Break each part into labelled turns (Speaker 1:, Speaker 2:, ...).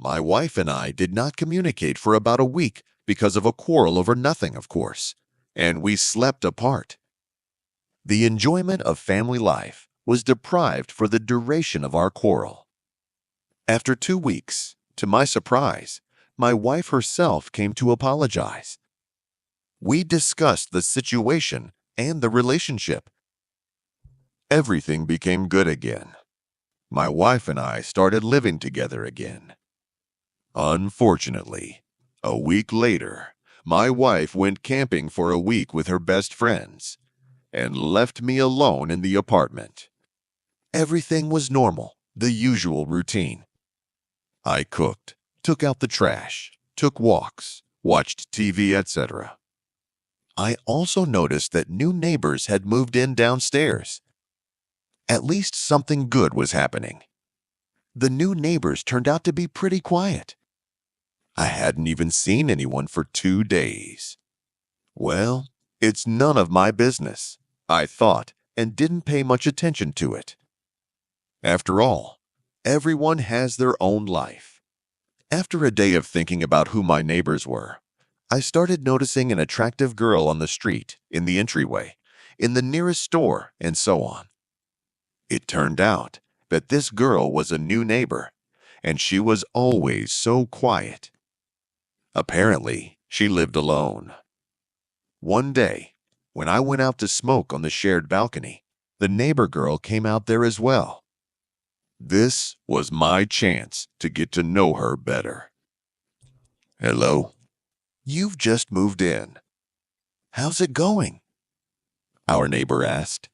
Speaker 1: My wife and I did not communicate for about a week because of a quarrel over nothing, of course, and we slept apart. The enjoyment of family life was deprived for the duration of our quarrel. After 2 weeks, to my surprise, my wife herself came to apologize. We discussed the situation and the relationship. Everything became good again. My wife and I started living together again. Unfortunately, a week later, my wife went camping for a week with her best friends and left me alone in the apartment. Everything was normal, the usual routine. I cooked, took out the trash, took walks, watched TV, etc. I also noticed that new neighbors had moved in downstairs. At least something good was happening. The new neighbors turned out to be pretty quiet. I hadn't even seen anyone for 2 days. Well, it's none of my business, I thought, and didn't pay much attention to it. After all, everyone has their own life. After a day of thinking about who my neighbors were, I started noticing an attractive girl on the street, in the entryway, in the nearest store, and so on. It turned out that this girl was a new neighbor, and she was always so quiet. Apparently, she lived alone. One day, when I went out to smoke on the shared balcony, the neighbor girl came out there as well. This was my chance to get to know her better. "Hello. You've just moved in. How's it going?" our neighbor asked.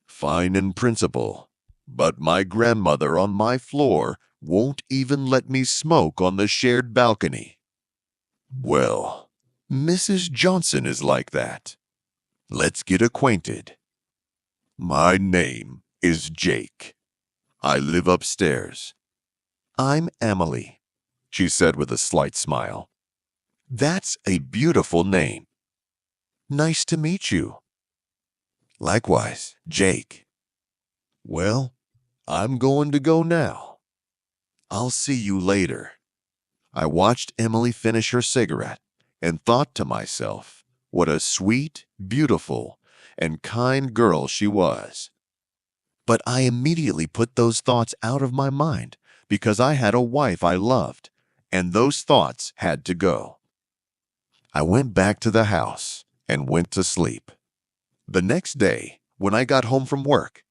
Speaker 1: "Fine in principle, but my grandmother on my floor won't even let me smoke on the shared balcony." "Well, Mrs. Johnson is like that. Let's get acquainted. My name is Jake. I live upstairs." "I'm Emily," she said with a slight smile. "That's a beautiful name." "Nice to meet you." "Likewise, Jake." "Well, I'm going to go now. I'll see you later." I watched Emily finish her cigarette and thought to myself, what a sweet, beautiful, and kind girl she was. But I immediately put those thoughts out of my mind because I had a wife I loved, and those thoughts had to go. I went back to the house and went to sleep. The next day, when I got home from work,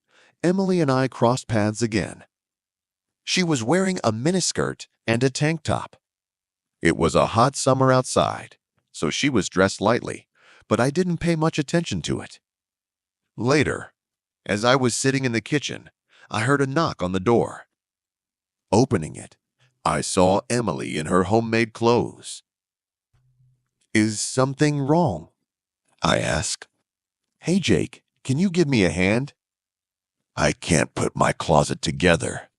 Speaker 1: Emily and I crossed paths again. She was wearing a miniskirt and a tank top. It was a hot summer outside, so she was dressed lightly, but I didn't pay much attention to it. Later, as I was sitting in the kitchen, I heard a knock on the door. Opening it, I saw Emily in her homemade clothes. "Is something wrong?" I asked. "Hey, Jake, can you give me a hand?" "I can't put my closet together."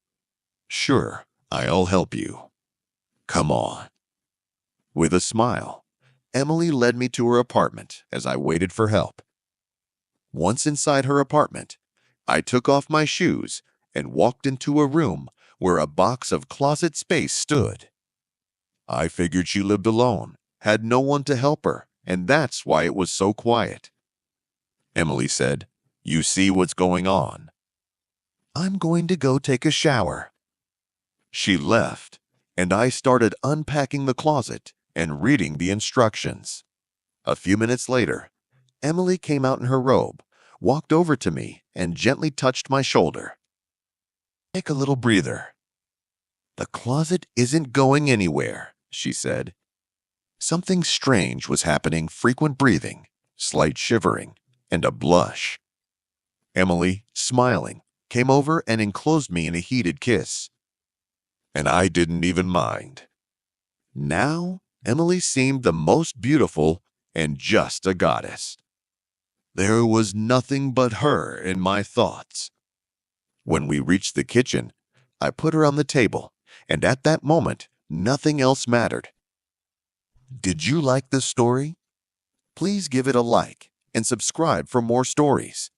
Speaker 1: "Sure, I'll help you. Come on." With a smile, Emily led me to her apartment as I waited for help. Once inside her apartment, I took off my shoes and walked into a room where a box of closet space stood. I figured she lived alone, had no one to help her, and that's why it was so quiet. Emily said, "You see what's going on?" "I'm going to go take a shower." She left, and I started unpacking the closet and reading the instructions. A few minutes later, Emily came out in her robe, walked over to me, and gently touched my shoulder. "Take a little breather." "The closet isn't going anywhere," she said. Something strange was happening: frequent breathing, slight shivering, and a blush. Emily, smiling, came over and enclosed me in a heated kiss. And I didn't even mind. Now, Emily seemed the most beautiful and just a goddess. There was nothing but her in my thoughts. When we reached the kitchen, I put her on the table, and at that moment, nothing else mattered. Did you like this story? Please give it a like and subscribe for more stories.